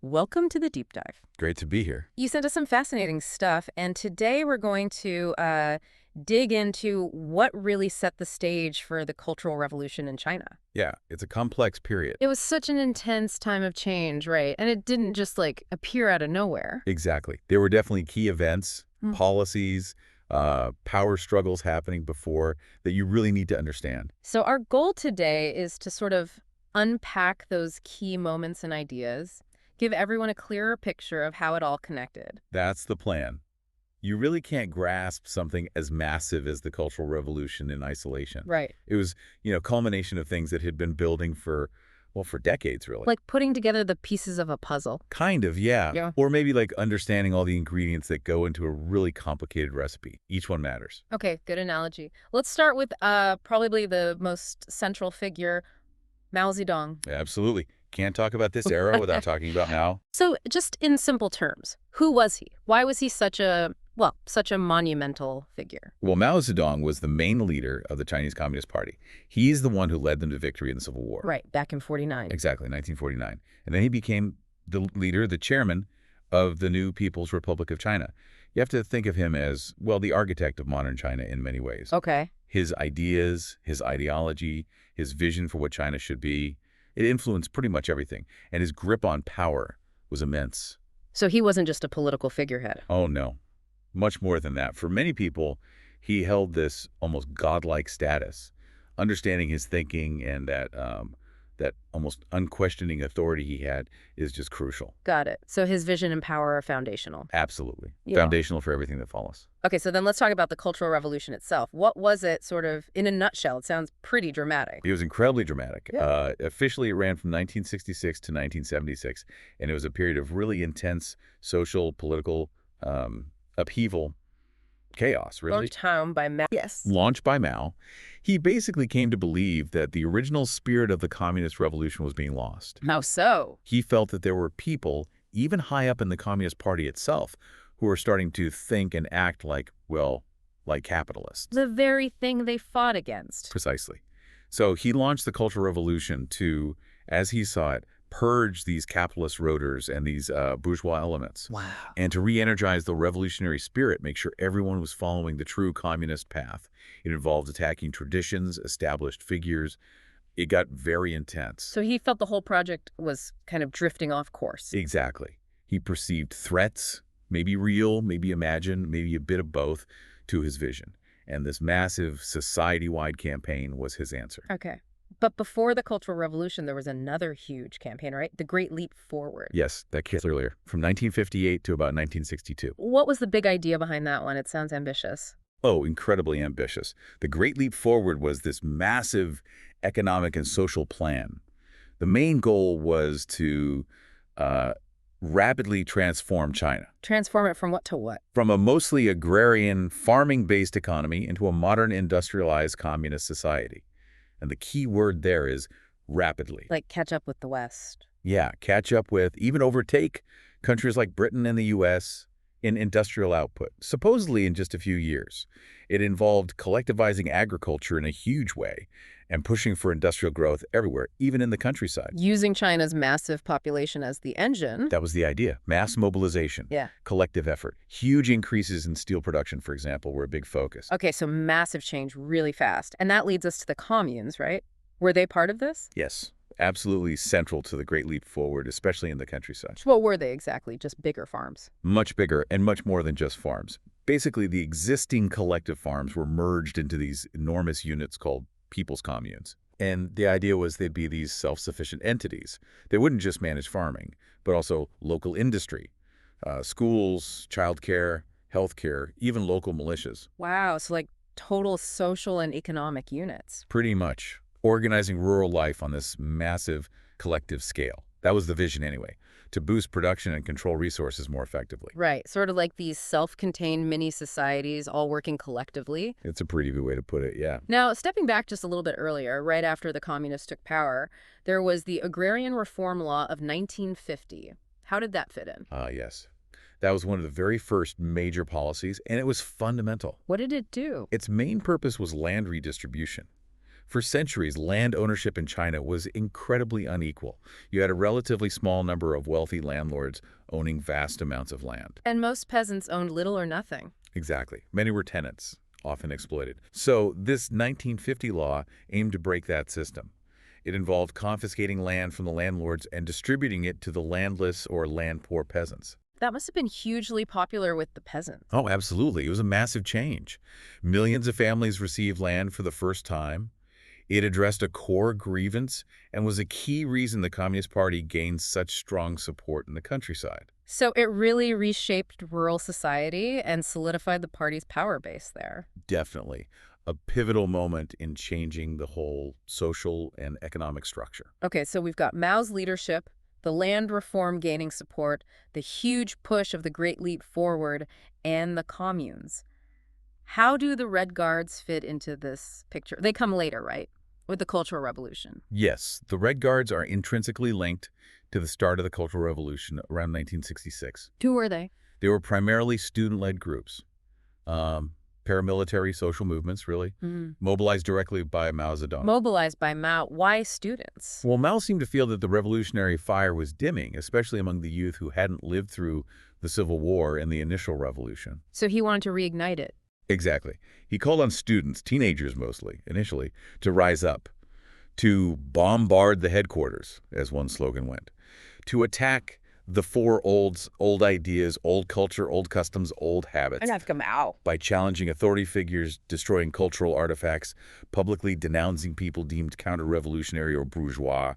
Welcome to the deep dive. Great to be here. You sent us some fascinating stuff, and today we're going to dig into what really set the stage for the Cultural Revolution in China. Yeah, it's a complex period. It was such an intense time of change, right? And it didn't just appear out of nowhere. Exactly. There were definitely key events, Mm. policies, power struggles happening before that you really need to understand. So our goal today is to sort of unpack those key moments and ideas, give everyone a clearer picture of how it all connected. That's the plan. You really can't grasp something as massive as the Cultural Revolution in isolation. Right. It was, culmination of things that had been building for, well, for decades, really. Like putting together the pieces of a puzzle. Kind of, yeah. Yeah. Or maybe like understanding all the ingredients that go into a really complicated recipe. Each one matters. Okay, good analogy. Let's start with probably the most central figure, Mao Zedong. Absolutely. Can't talk about this era without talking about Mao. So just in simple terms, who was he? Why was he such a monumental figure? Well, Mao Zedong was the main leader of the Chinese Communist Party. He's the one who led them to victory in the Civil War. Right, back in 49. Exactly, 1949. And then he became the leader, the chairman of the new People's Republic of China. You have to think of him as, well, the architect of modern China in many ways. Okay. His ideas, his ideology, his vision for what China should be, it influenced pretty much everything. And his grip on power was immense. So he wasn't just a political figurehead. Oh, no. Much more than that. For many people, he held this almost godlike status. Understanding his thinking and that almost unquestioning authority he had is just crucial. Got it. So his vision and power are foundational. Absolutely. Yeah. Foundational for everything that follows. Okay, so then let's talk about the Cultural Revolution itself. What was it sort of in a nutshell? It sounds pretty dramatic. It was incredibly dramatic. Yeah. Officially, it ran from 1966 to 1976, and it was a period of really intense social, political upheaval, chaos, really. Launched home by Mao. Yes. Launched by Mao, he basically came to believe that the original spirit of the Communist Revolution was being lost. How so? He felt that there were people, even high up in the Communist Party itself, who were starting to think and act like, well, like capitalists. The very thing they fought against. Precisely. So he launched the Cultural Revolution to, as he saw it, purge these capitalist rotors and these bourgeois elements. Wow. And to re-energize the revolutionary spirit, make sure everyone was following the true communist path. It involved attacking traditions, established figures. It got very intense. So he felt the whole project was kind of drifting off course. Exactly. He perceived threats, maybe real, maybe imagined, maybe a bit of both, to his vision. And this massive society-wide campaign was his answer. Okay. But before the Cultural Revolution, there was another huge campaign, right? The Great Leap Forward. Yes, that came earlier, from 1958 to about 1962. What was the big idea behind that one? It sounds ambitious. Oh, incredibly ambitious. The Great Leap Forward was this massive economic and social plan. The main goal was to rapidly transform China Transform it from what to what? from a mostly agrarian, farming-based economy into a modern industrialized communist society. And the key word there is rapidly. Like catch up with the West. Yeah, catch up with, even overtake countries like Britain and the U.S. in industrial output, supposedly in just a few years. It involved collectivizing agriculture in a huge way and pushing for industrial growth everywhere, even in the countryside. Using China's massive population as the engine. That was the idea. Mass mobilization, Yeah. collective effort. Huge increases in steel production, for example, were a big focus. Okay, so massive change really fast. And that leads us to the communes, right? Were they part of this? Yes, absolutely central to the Great Leap Forward, especially in the countryside. What were they exactly? Just bigger farms? Much bigger and much more than just farms. Basically, the existing collective farms were merged into these enormous units called people's communes. And the idea was they'd be these self-sufficient entities. They wouldn't just manage farming, but also local industry, schools, childcare, healthcare, even local militias. Wow, so like total social and economic units. Pretty much organizing rural life on this massive collective scale. That was the vision anyway, to boost production and control resources more effectively. Right, sort of like these self-contained mini societies all working collectively. It's a pretty good way to put it, yeah. Now, stepping back just a little bit earlier, right after the communists took power, there was the Agrarian Reform Law of 1950. How did that fit in? Yes. That was one of the very first major policies, and it was fundamental. What did it do? Its main purpose was land redistribution. For centuries, land ownership in China was incredibly unequal. You had a relatively small number of wealthy landlords owning vast amounts of land. And most peasants owned little or nothing. Exactly. Many were tenants, often exploited. So this 1950 law aimed to break that system. It involved confiscating land from the landlords and distributing it to the landless or land-poor peasants. That must have been hugely popular with the peasants. Oh, absolutely. It was a massive change. Millions of families received land for the first time. It addressed a core grievance and was a key reason the Communist Party gained such strong support in the countryside. So it really reshaped rural society and solidified the party's power base there. Definitely a pivotal moment in changing the whole social and economic structure. Okay, so we've got Mao's leadership, the land reform gaining support, the huge push of the Great Leap Forward, and the communes. How do the Red Guards fit into this picture? They come later, right? With the Cultural Revolution. Yes, the Red Guards are intrinsically linked to the start of the Cultural Revolution around 1966. Who were they? They were primarily student-led groups, paramilitary social movements, really, mobilized directly by Mao Zedong. Mobilized by Mao. Why students? Well, Mao seemed to feel that the revolutionary fire was dimming, especially among the youth who hadn't lived through the Civil War and the initial revolution. So he wanted to reignite it. Exactly. He called on students, teenagers mostly, initially, to rise up, to bombard the headquarters, as one slogan went, to attack the four old ideas, old culture, old customs, old habits, Mao. by challenging authority figures, destroying cultural artifacts, publicly denouncing people deemed counter-revolutionary or bourgeois.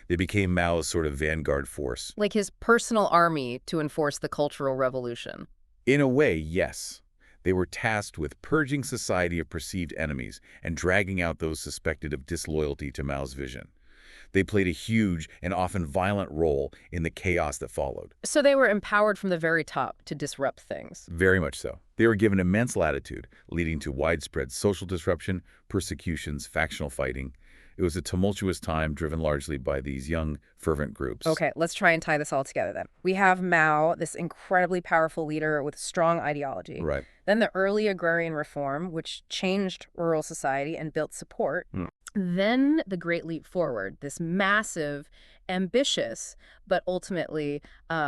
They became Mao's sort of vanguard force. Like his personal army to enforce the Cultural Revolution. In a way, yes. They were tasked with purging society of perceived enemies and dragging out those suspected of disloyalty to Mao's vision. They played a huge and often violent role in the chaos that followed. So they were empowered from the very top to disrupt things. Very much so. They were given immense latitude, leading to widespread social disruption, persecutions, factional fighting. It was a tumultuous time driven largely by these young, fervent groups. Okay, let's try and tie this all together then. We have Mao, this incredibly powerful leader with strong ideology. Right. Then the early agrarian reform, which changed rural society and built support. Then the Great Leap Forward, this massive, ambitious, but ultimately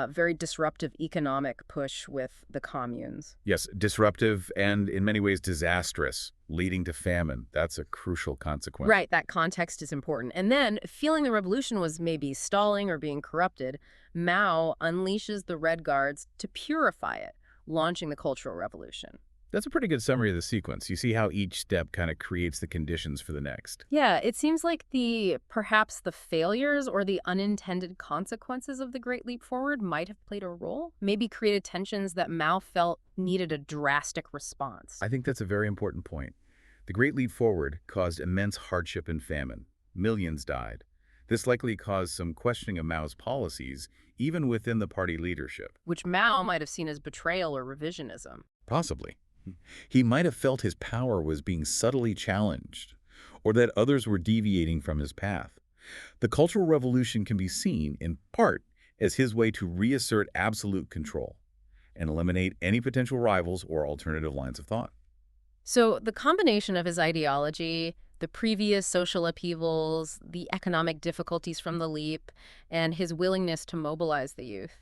very disruptive economic push with the communes. Yes, disruptive and in many ways disastrous, leading to famine. That's a crucial consequence. Right, that context is important. And then, feeling the revolution was maybe stalling or being corrupted, Mao unleashes the Red Guards to purify it, launching the Cultural Revolution. That's a pretty good summary of the sequence. You see how each step kind of creates the conditions for the next. Yeah, it seems like perhaps the failures or the unintended consequences of the Great Leap Forward might have played a role, maybe created tensions that Mao felt needed a drastic response. I think that's a very important point. The Great Leap Forward caused immense hardship and famine. Millions died. This likely caused some questioning of Mao's policies, even within the party leadership. Which Mao might have seen as betrayal or revisionism. Possibly. He might have felt his power was being subtly challenged, or that others were deviating from his path. The Cultural Revolution can be seen, in part, as his way to reassert absolute control and eliminate any potential rivals or alternative lines of thought. So the combination of his ideology, the previous social upheavals, the economic difficulties from the leap, and his willingness to mobilize the youth,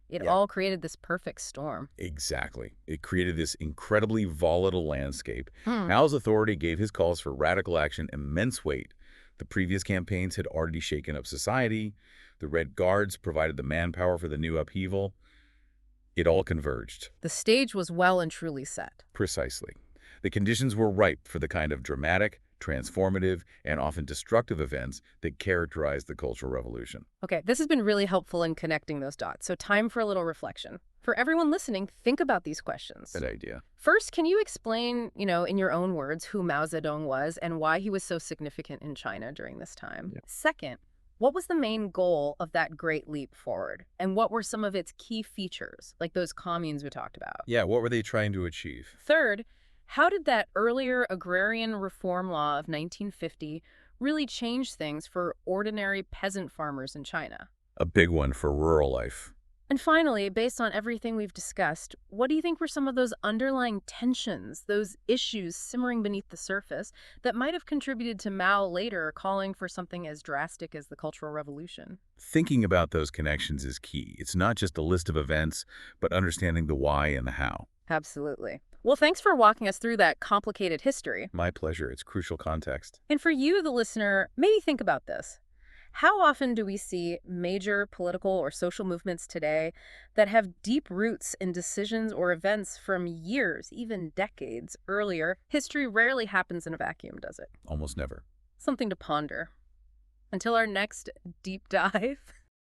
it all created this perfect storm. Exactly. It created this incredibly volatile landscape. Mao's authority gave his calls for radical action immense weight. The previous campaigns had already shaken up society. The Red Guards provided the manpower for the new upheaval. It all converged. The stage was well and truly set. Precisely. The conditions were ripe for the kind of dramatic, transformative, and often destructive events that characterized the Cultural Revolution. Okay, this has been really helpful in connecting those dots. So time for a little reflection. For everyone listening, think about these questions. Good idea. First, can you explain, in your own words, who Mao Zedong was and why he was so significant in China during this time? Yeah. Second, what was the main goal of that Great Leap Forward? And what were some of its key features, like those communes we talked about? Yeah, what were they trying to achieve? Third, how did that earlier agrarian reform law of 1950 really change things for ordinary peasant farmers in China? A big one for rural life. And finally, based on everything we've discussed, what do you think were some of those underlying tensions, those issues simmering beneath the surface that might have contributed to Mao later calling for something as drastic as the Cultural Revolution? Thinking about those connections is key. It's not just a list of events, but understanding the why and the how. Absolutely. Well, thanks for walking us through that complicated history. My pleasure. It's crucial context. And for you, the listener, maybe think about this. How often do we see major political or social movements today that have deep roots in decisions or events from years, even decades earlier? History rarely happens in a vacuum, does it? Almost never. Something to ponder. Until our next deep dive.